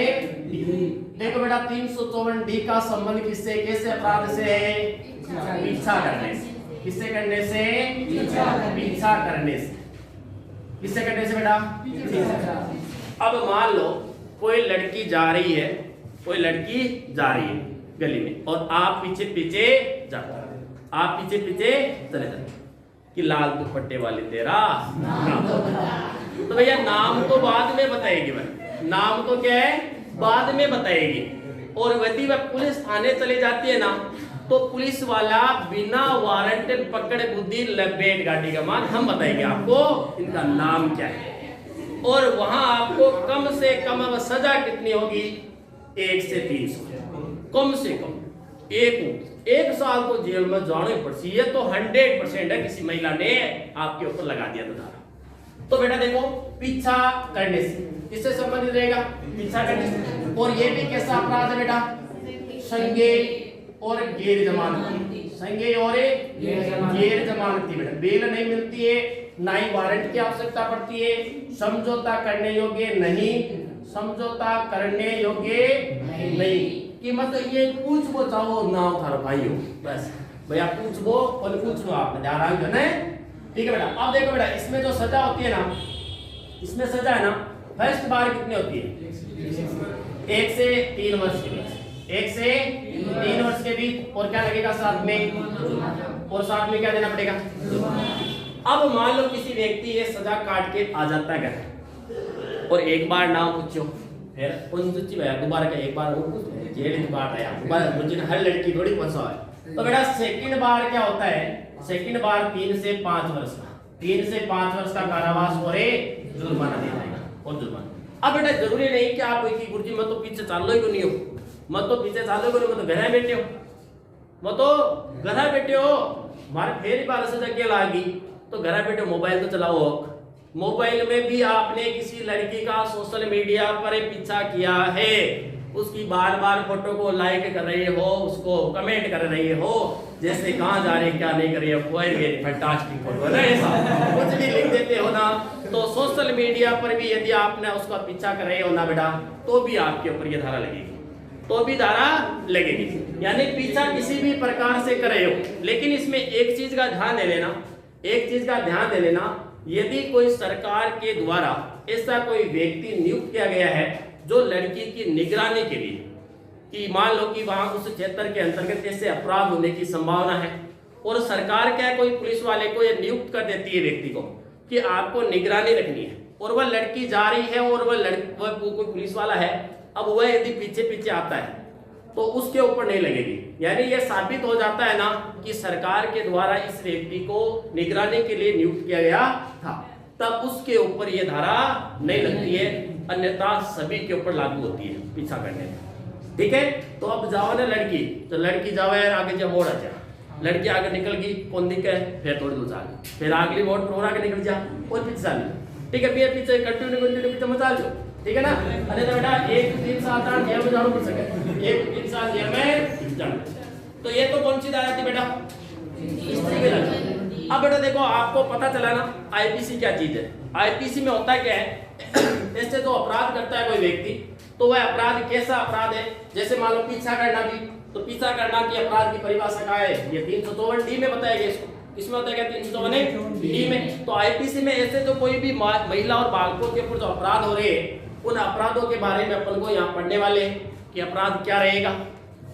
देखो बेटा 354D का संबंध किससे, कैसे अपराध से है, पीछा करने से। किससे करने से, पीछा करने से। किससे करने से बेटा, अब मान लो कोई लड़की जा रही है, कोई लड़की जा रही है गली में, और आप पीछे पीछे जाते हो, आप पीछे पीछे चले जाते कि लाल दुपट्टे वाले तेरा नाम। तो भैया नाम तो बाद में बताएगी, भाई नाम तो क्या है, बाद में बताएगी। और यदि वह पुलिस थाने चले जाती है ना, तो पुलिस वाला बिना वारंट पकड़ बुद्धि बैठ गाड़ी का मान हम बताएंगे आपको इनका नाम क्या है, और वहां आपको कम से कम सजा कितनी होगी, 1 से 3 साल, कम से कम 1 साल तो जेल में जाने पड़ती है। तो 100% है किसी महिला ने आपके ऊपर लगा दिया था। तो बेटा देखो पीछा करने से, किससे संबंधित रहेगा, पीछा करने से। और ये भी कैसा अपराध है बेटा, संज्ञेय और गैर जमानती। संज्ञेय और गैर जमानती। बेटा बेल नहीं मिलती है, ना ही वारंट की आवश्यकता पड़ती है, समझौता करने योग्य नहीं, समझौता करने योग्य नहीं कि मतलब ये पूछ बचाओ ना उठाओ भाइयों, बस भैया पूछ वो और पूछ लो, आपने ध्यान रखना है। ठीक है बेटा। अब देखो बेटा इसमें जो सजा होती है ना, इसमें सजा है ना, फर्स्ट बार कितनी होती है, 1 से 3 वर्ष के बीच, 1 से 3 वर्ष के बीच। और क्या लगेगा साथ में, और साथ में क्या देना पड़ेगा। अब मान लो किसी व्यक्ति ये सजा काट के आ जाता है घर, और एक बार नाम पूछो, फिर दोबारा क्या, एक बार वो पूछ जेल काट रहा है दोबारा, हर लड़की थोड़ी फंसा है। तो बेटा सेकंड बार क्या होता है, सेकंड बार 3 से 5 वर्ष का, 3 से 5 वर्ष का कारावास और जुर्माना दिया जाएगा, और जुर्माना। अब बेटा जरूरी नहीं कि आप कोई गुरुजी मत तो पीछे चालो ही को नहीं हो, मत तो पीछे चालो को नहीं, मत तो घर बैठे हो, मत तो घर बैठे हो, मारे फिर बार सजा क्या लागी, तो घर बैठे मोबाइल तो चलाओ। मोबाइल में भी आपने किसी लड़की का सोशल मीडिया पर पीछा किया है, उसकी बार बार फोटो को लाइक कर रहे हो, उसको कमेंट कर रहे हो, जैसे कहाँ जा रहे क्या नहीं कर रहे हो, फैंटास्टिक फोटो है ऐसा कुछ भी लिख देते हो ना, तो सोशल मीडिया पर भी यदि आपने उसका पीछा कर रहे हो ना बेटा, तो भी आपके ऊपर ये धारा लगेगी, तो भी धारा लगेगी। यानी पीछा किसी भी प्रकार से कर रहे हो। लेकिन इसमें एक चीज का ध्यान दे लेना, एक चीज का ध्यान दे लेना, यदि कोई सरकार के द्वारा ऐसा कोई व्यक्ति नियुक्त किया गया है जो लड़की की निगरानी के लिए, कि मान लो कि वहां उस क्षेत्र के अंतर्गत ऐसे अपराध होने की संभावना है, और सरकार क्या कोई पुलिस वाले को यह नियुक्त कर देती है व्यक्ति को कि आपको निगरानी रखनी है, और वह लड़की जा रही है और वह कोई पुलिस वाला है, अब वह यदि पीछे पीछे आता है तो उसके ऊपर नहीं लगेगी। यानी यह साबित हो जाता है ना कि सरकार के द्वारा इस व्यक्ति को निगरानी के लिए नियुक्त किया गया था, तब उसके ऊपर यह धारा नहीं लगती है। अन्यथा सभी के ऊपर लागू होती है पीछा करने में। ठीक है, तो अब जाओ ना लड़की, तो लड़की जाओ यार आगे जा मोड़ जा, लड़की आगे निकल गई कौन दिक्कत है, फिर थोड़ी दूर आगे, फिर अगली मोड़ पर और आगे निकल जा और पीछे चल। ठीक है, फिर पीछे कंटिन्यू पीछे मचा लो। ठीक है ना, अरे तो बेटा 1 3 7 8 में झाड़ू पड़ सके, 1 3 7 में झाड़ू। तो ये तो कौन सी धारा थी बेटा, स्त्री की धारा। अब बेटा देखो आपको पता चला ना आईपीसी क्या चीज है। आईपीसी में होता क्या है, जैसे तो अपराध करता है कोई व्यक्ति, तो वह अपराध कैसा अपराध है, जैसे मान लो पीछा करना भी, तो पीछा करना की अपराध की परिभाषा क्या है, ये 354 डी में बताया गया। इसको इसमें होता है क्या 354 डी में। तो आईपीसी में ऐसे तो कोई भी महिला और बालकों के ऊपर जो अपराध हो रहे हैं उन अपराधों के बारे में अपन को यहाँ पढ़ने वाले हैं कि अपराध क्या रहेगा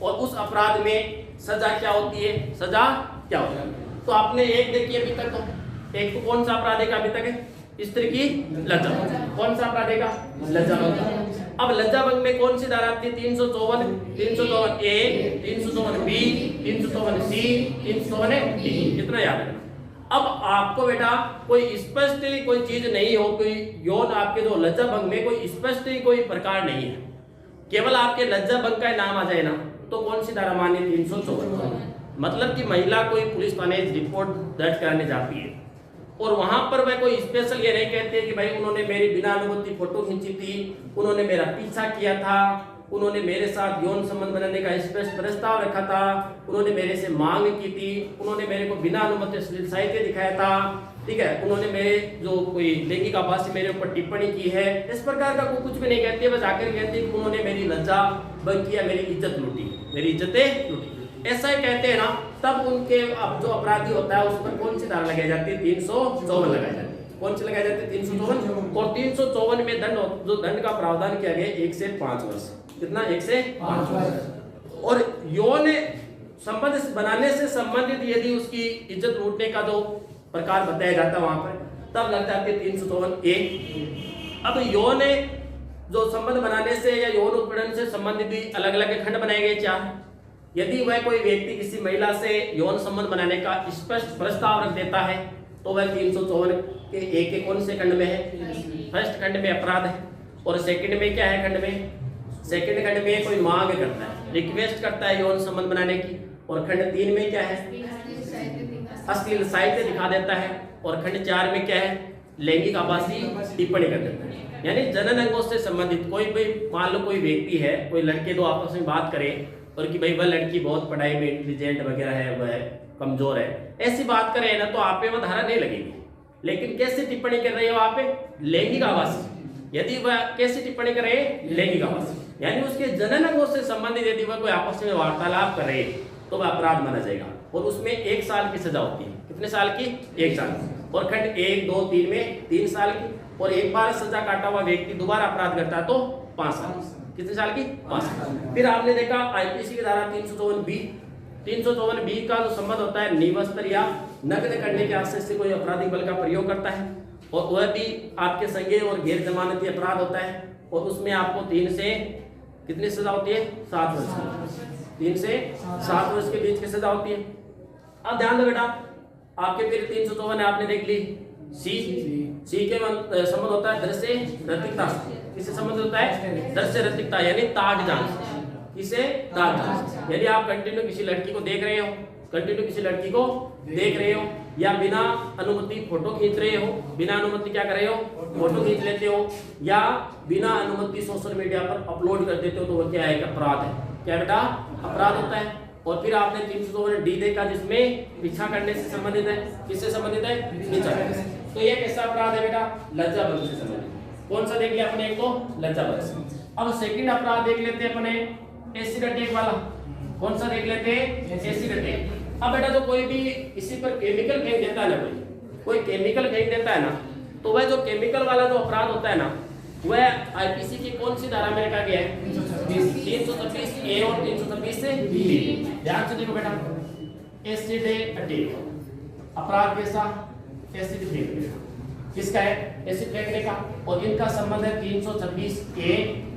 और उस अपराध में सजा क्या होती है, सजा क्या होती है। तो आपने एक देखी अभी तक, तो एक तो कौन सा अपराध है अभी तक है, स्त्री की लज्जा। कौन सा अपराध है, लज्जा भंग। अब लज्जा भंग में कौन सी धारा आती है, 354 354 ए 354 बी 354 सी 354 डी। कितना याद रखना। अब आपको बेटा कोई स्पष्ट कोई चीज नहीं हो, कोई यौन आपके जो लज्जा भंग में कोई स्पष्ट कोई प्रकार नहीं है, केवल आपके लज्जा भंग का नाम आ जाए ना तो कौन सी धारा मान्य, 354। मतलब कि महिला कोई पुलिस थाने रिपोर्ट दर्ज कराने जाती है और वहां पर वह कोई स्पेशल ये नहीं कहते कि भाई उन्होंने मेरी बिना अनुमति फोटो खींची थी, उन्होंने मेरा पीछा किया था, उन्होंने मेरे साथ यौन संबंध बनाने का स्पष्ट प्रस्ताव रखा था, उन्होंने मेरे से मांग की थी, उन्होंने मेरे को बिना अनुमति साहित्य दिखाया था। ठीक है, उन्होंने मेरे जो कोई लैंगिक आभासी मेरे ऊपर टिप्पणी की है, इस प्रकार का कुछ भी नहीं कहती है। बस आकर कहती है कि उन्होंने मेरी लज्जा भंग किया, मेरी इज्जत लूटी, मेरी इज्जतें लूटी, ऐसा ही कहते हैं ना। तब उनके अब जो अपराधी होता है उस पर कौन सी धारा लगाई जाती है, 354 लगाई जाती है। कौन सी लगाई जाती है, 354। और 354 में दंड जो दंड का प्रावधान किया गया 1 से 5 वर्ष। कितना, 1 से 5 वर्ष। और यौन संबंध बनाने से संबंधित यदि उसकी इज्जत लूटने का जो प्रकार बताया जाता है वहां पर, तब लग जाती है 354 ए। अब यौन जो संबंध बनाने से या यौन उत्पीड़न से संबंधित अलग अलग खंड बनाए गए 4। यदि वह कोई व्यक्ति किसी महिला से यौन संबंध बनाने का स्पष्ट प्रस्ताव रख देता है तो वह 354 के एक के कौन से खंड में है, फर्स्ट खंड में अपराध है। और सेकंड में क्या है, खंड में सेकंड खंड में कोई मांग करता है, रिक्वेस्ट करता है यौन संबंध बनाने की। और खंड 3 में क्या है, अश्लील साहित्य दिखा देता है। और खंड 4 में क्या है, लैंगिक आभासी टिप्पणी कर देता है। यानी जनन अंगों से संबंधित कोई भी मान लो कोई व्यक्ति है, कोई लड़के दो आपस में बात करे और कि भाई वह लड़की बहुत पढ़ाई में इंटेलिजेंट वगैरह है, वह कमजोर है, ऐसी बात करे ना तो आप पे वह धारा नहीं लगेगी। लेकिन कैसे टिप्पणी कर रही है वहां पे, लैंगिक आभासी। यदि वह कैसे टिप्पणी कर रहे हैं, लैंगिक आभासी, यानी उसके जनन अंगों से संबंधित यदि वह कोई आपस में वार्तालाप कर रहे तो वह अपराध माना जाएगा। और उसमें 1 साल की सजा होती है। कितने साल की, 1 साल। और खंड 1 2 3 में 3 साल की। और एक बार सजा काटा हुआ व्यक्ति दोबारा अपराध करता है तो 5 साल। कितने साल की, 5 साल। फिर आपने देखा आईपीसी की धारा 354 बी। 354 बी का जो संबंध होता है निवस्त्र या नग्न करने के आशय से कोई आपराधिक बल का प्रयोग करता है, और वह भी आपके संज्ञेय और गैर जमानती अपराध होता है। और उसमें आपको 3 से कितनी सजा होती है, 7 वर्ष। 3 से 7 वर्ष के बीच की सजा होती है। अब ध्यान दो बेटा, आपके फिर 354 आपने देख ली सी के संबंध होता है दृश्य रतिकता। किससे संबंध होता है, दृश्य रतिकता, यानी ताक जांच। किसे, ताक जांच। यदि आप कंटिन्यू किसी लड़की को देख रहे हो, कंटिन्यू किसी लड़की को देख रहे हो, या बिना अनुमति फोटो खींच रहे हो, बिना अनुमति क्या कर रहे हो, फोटो खींच लेते हो, या बिना अनुमति सोशल मीडिया पर अपलोड कर देते हो, तो वह क्या है, अपराध है। क्या बेटा, अपराध होता है। और फिर आपने 354 डी देखा जिसमें पीछा करने से संबंधित है। किससे संबंधित है, पीछा करने से। तो ये कैसा अपराध है बेटा, लज्जा भंग से संबंधित। कौन सा देख लिया अपने, एक तो लज्जा भंग से। अब सेकंड अपराध देख लेते हैं अपने, एसिड अटैक वाला। कौन सा देख लेते हैं, एसिड अटैक। अब बेटा जो कोई भी इसी पर केमिकल फेंक देता है ना, कोई केमिकल फेंक देता है ना, तो वह जो केमिकल वाला जो अपराध होता है ना, वह आईपीसी की कौन सी धारा में रखा गया है, 326 ए और 326 बी। ध्यान से देखो बेटा, एसिड अटैक अपराध कैसा, एसिड फेंकने का। किसका है, एसिड फेंकने का। और इनका संबंध है 326 ए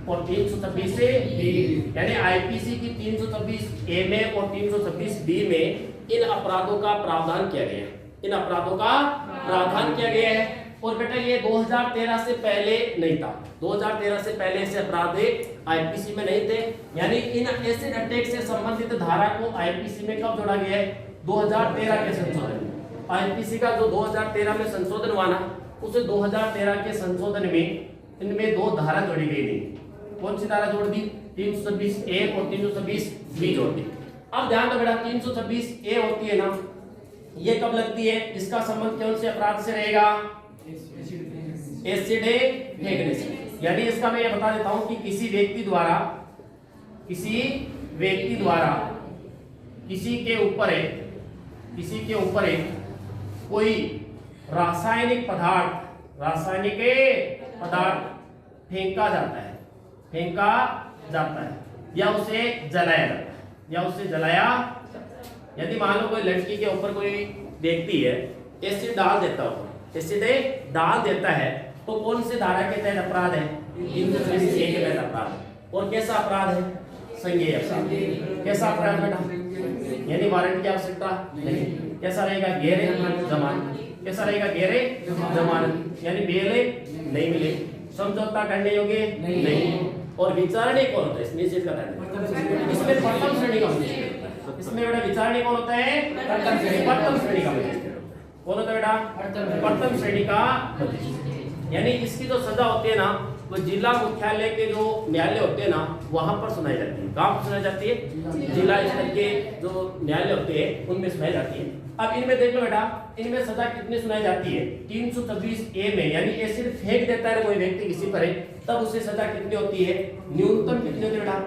और 326 बी। यानी आईपीसी की 326 ए में और 326 बी में इन अपराधों का प्रावधान किया गया है। इन अपराधों का प्रावधान किया गया है। और बेटा ये 2013 से पहले नहीं था, 2013 से पहले ऐसे अपराध आईपीसी में नहीं थे। यानी इन एसिड अटैक से संबंधित धारा को आईपीसी में कब जोड़ा गया है? 2013 के संशोधन में। आईपीसी का जो 2013 में संशोधन हुआ ना, उसे 2013 के संशोधन में इनमें दो धारा जोड़ी गई थी। कौन सी धारा जोड़ दी? 326A और 326B जोड़ दी। अब ध्यान दो बेटा, 326A होती है ना, ये कब लगती है? इसका संबंध कौन से अपराध से रहेगा? एसिड फेंकने से। यानी इसका मैं ये बता देता हूं कि किसी व्यक्ति द्वारा किसी के ऊपर कोई रासायनिक पदार्थ फेंका जाता है या उसे जलाया। यदि मान लो कोई लड़की के ऊपर कोई व्यक्ति है, एसिड डाल देता है, तो कौन से धारा के तहत अपराध है? 326A के तहत अपराध। और कैसा अपराध है? संज्ञेय अपराध। कैसा अपराध बेटा? यानी वारंट की आवश्यकता नहीं। कैसा रहेगा? गैर जमानत। कैसा रहेगा? गैर जमानत। यानी बेल नहीं मिले, समझौता करने योग्य नहीं। और विचारणे कौन होता है? इसमें चीज का ध्यान, इसमें प्रथम श्रेणी का मजिस्ट्रेट होता है। इसमें बेटा विचारणे कौन होता है? प्रथम श्रेणी का मजिस्ट्रेट। कौन होता है बेटा? प्रथम श्रेणी का मजिस्ट्रेट। यानी इसकी जो सजा होती है ना, वो जिला मुख्यालय के जो न्यायालय होते हैं ना, वहां पर सुनाई जाती है। कहां पर सुनाई जाती है? जिला स्तर के जो न्यायालय होते हैं उनमें सुनाई जाती है। अब इनमें देख लो बेटा, इनमें सजा कितनी सुनाई जाती है? 326A में, यानी एसिड फेंक देता है कोई व्यक्ति किसी पर, तब उसे सजा कितनी होती है? न्यूनतम कितनी होती है बेटा?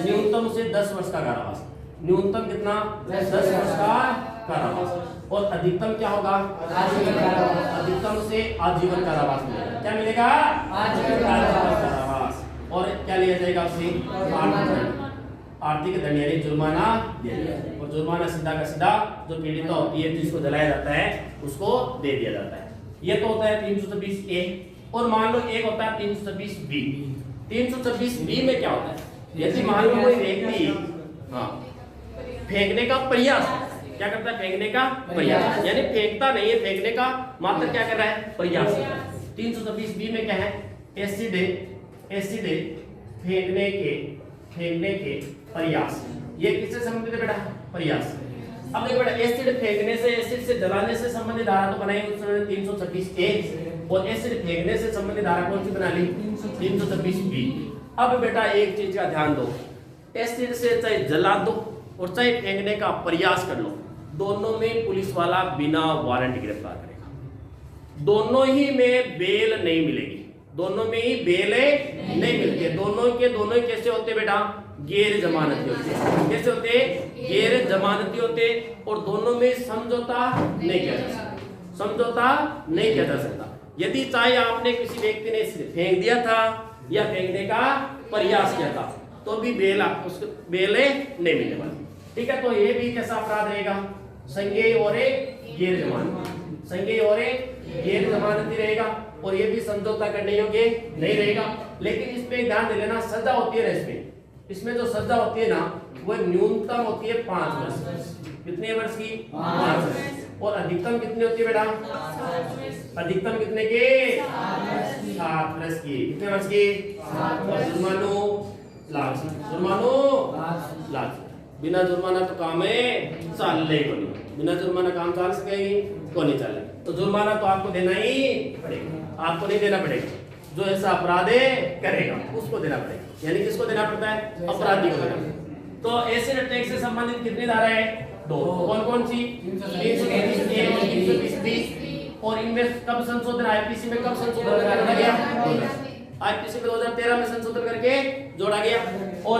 न्यूनतम उसे 10 वर्ष का कारावास। न्यूनतम कितना? 10 वर्ष का कारावास। और अधिकतम क्या होगा? अधिकतम उसे आजीवन कारावास मिलेगा। क्या मिलेगा? आजीवन कारावास। और क्या लिया जाएगा उसे? आर्थिक दंड यानी जुर्माना दिया जाएगा। और जुर्माना सीधा का सीधा जो पीड़िता होती है, जिसको जलाया जाता है, उसको दे दिया जाता है। ये तो होता है 326A। और मान लो एक होता है 326B। 326B में क्या होता है? यदि मान लो कोई व्यक्ति फेंकने का प्रयास, क्या करता है? फेंकने का प्रयास, यानी फेंकता नहीं है, फेंकने का मात्र क्या कर रहा है? प्रयास। 326B में क्या है? एसिड फेंकने के प्रयास। ये किससे संबंधित है बेटा? प्रयास। अब देखो बेटा, एसिड फेंकने से, एसिड से जलाने से संबंधित धारा तो बनाई उसने 326A, और एसिड फेंकने से संबंधित धारा कौन सी बना ली? 326B। अब बेटा एक चीज का ध्यान दो, एसिड से चाहे जला दो और चाहे फेंकने का प्रयास कर लो, दोनों में पुलिस वाला बिना वारंट गिरफ्तार करेगा। दोनों ही में बेल नहीं मिलेगी, दोनों में ही बेल नहीं मिलती है। दोनों ही कैसे होते बेटा? गैर जमानती होते हैं। कैसे होते? गैर जमानती होते। और दोनों में समझौता नहीं किया जा सकता। यदि चाहे आपने किसी व्यक्ति ने फेंक दिया था या फेंकने का प्रयास किया था, तो भी बेल नहीं मिलने वाली। ठीक है, तो ये भी कैसा अपराध रहेगा? संज्ञेय और गैर जमानती। संज्ञेय और गैर जमानती रहेगा। और ये भी समझौता करने योग्य नहीं रहेगा। लेकिन इसमें ध्यान दे लेना, सजा होती है ना, इसमें जो सजा होती है ना, वो न्यूनतम होती है 5 वर्ष। कितने वर्ष की? 5 वर्ष। और अधिकतम कितनी होती है बेटा? अधिकतम कितने के? 7 वर्ष की। कितने वर्ष की? और जुर्मानो लाख। बिना जुर्माना तो काम है चाल ले को नहीं। बिना जुर्माना काम चाल सकेगी को नहीं चले। तो जुर्माना तो आपको देना ही पड़ेगा। आपको नहीं देना पड़ेगा, जो ऐसा अपराध करेगा उसको देना पड़ेगा। यानी किसको देना पड़ता है? अपराधी को देना। तो एसिड अटैक से संबंधित कितनी धारा है? 2। कौन सी? 330A और 320B। और इनमें कब संशोधन? आईपीसी में कब संशोधन किया गया? आईपीसी में 2013 में संशोधन करके जोड़ा गया। और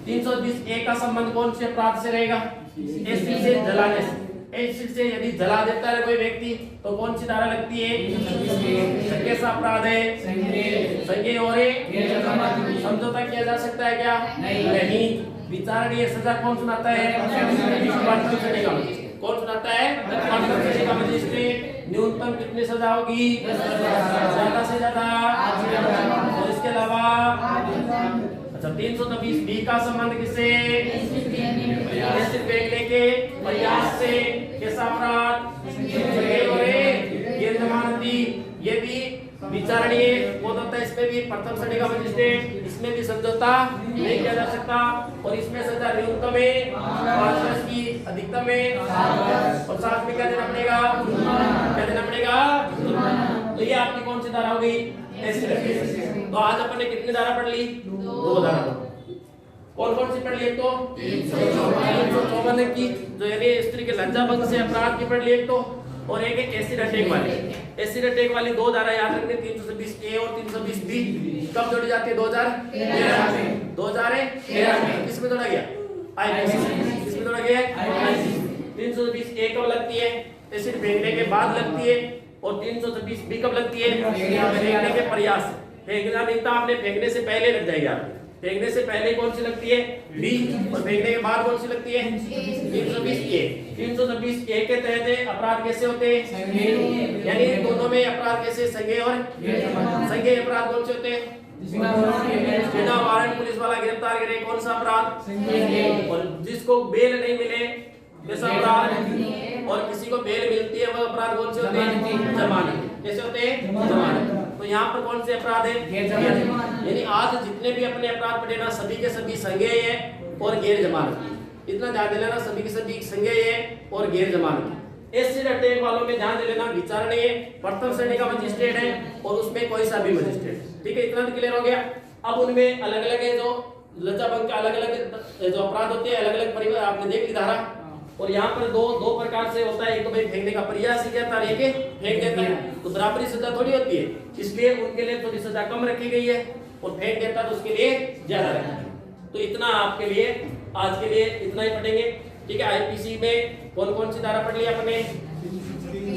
320A का संबंध कौन से अपराध से रहेगा? एसिड से जलाने से। एसिड से यदि जला देता है कोई व्यक्ति, तो कौन सी धारा लगती है? कैसा अपराध है? संज्ञेय और समझौता किया जा सकता है क्या? नहीं। विचारणीय सजा कौन सुनाता है? कौन सुनाता है? मजिस्ट्रेट। न्यूनतम कितनी सजा होगी? ज्यादा से ज्यादा। और इसके अलावा अच्छा 320B का संबंध किससे? एसिड फेंकने के प्रयास से। कैसा अपराध? गैर जमानती। विचारणीय कौन होता है, इसमें भी प्रथम श्रेणी का मजिस्ट्रेट, इसमें भी समझौता नहीं किया जा सकता, और इसमें सजा न्यूनतम है 5 वर्ष की, अधिकतम है 7 वर्ष, और साथ में क्या देना पड़ेगा, क्या देना पड़ेगा। तो ये आपकी कौन सी धारा हो गई, तो आज अपन ने कितनी धारा पढ़ ली, 2 धारा। कौन कौन सी पढ़ ली, एक तो 354 की जो यानी स्त्री के लज्जाभंग से अपराध की पढ़ ली एक तो, और एक है एसिड अटैक वाली। एसिड अटैक वाली 2 धारा याद रखने, 320 ए और 320 बी। कब जोड़ी जाती है, 2013 में। 2013 में किसमें जोड़ा गया, आईपीसी। किसमें जोड़ा गया, 320 ए कब लगती है, एसिड फेंकने के बाद लगती है, और 320 बी कब लगती है, फेंकने के प्रयास। फेंकना नहीं था आपने, फेंकने से पहले लग जाएगी आपको। फेंकने से पहले कौन सी लगती है, बी, और फेंकने के बाद कौन सी लगती है, 320 ए। 320 ए के तहत अपराध कैसे होते हैं, यानी दोनों में अपराध कैसे, संज्ञेय और संज्ञेय अपराध कौन से होते हैं, बिना वारंट पुलिस वाला गिरफ्तार करे कौन सा अपराध, और जिसको बेल नहीं मिले कैसा अपराध, और किसी को बेल मिलती है वह अपराध कौन से होते हैं, जमानत। कैसे होते हैं, जमानत। तो यहाँ पर कौन से अपराध है, यानी आज जितने भी अपने अपराध पढ़े ना, सभी के सभी संज्ञेय है और गैर जमानत। इतना ध्यान दे लेना, सभी के सभी संज्ञेय है और गैर जमानत। एसिड अटैक वालों में ध्यान दे लेना, विचारणीय प्रथम श्रेणी का मजिस्ट्रेट है और उसमें कोई सा भी मजिस्ट्रेट। ठीक है, इतना तो क्लियर हो गया। अब उनमें अलग अलग है, जो लज्जाभंग का अलग अलग जो अपराध होते हैं, अलग अलग परिवार आपने देख ली धारा। और यहाँ पर दो प्रकार से होता है, एक तो भाई फेंकने का प्रयास ही कहता है, एक फेंक देता है, तो बराबरी सजा थोड़ी होती है, इसलिए उनके लिए थोड़ी सजा कम रखी गई है, और फेंक देता तो उसके लिए ज्यादा रखी है। तो इतना आपके लिए आज के लिए इतना ही पढ़ेंगे। ठीक है, आईपीसी में कौन कौन सी धारा पढ़ ली आपने,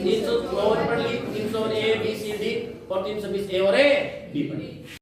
354 पढ़ ली, 300 ए बी सी डी, और 320 ए और ए बी पढ़ ली।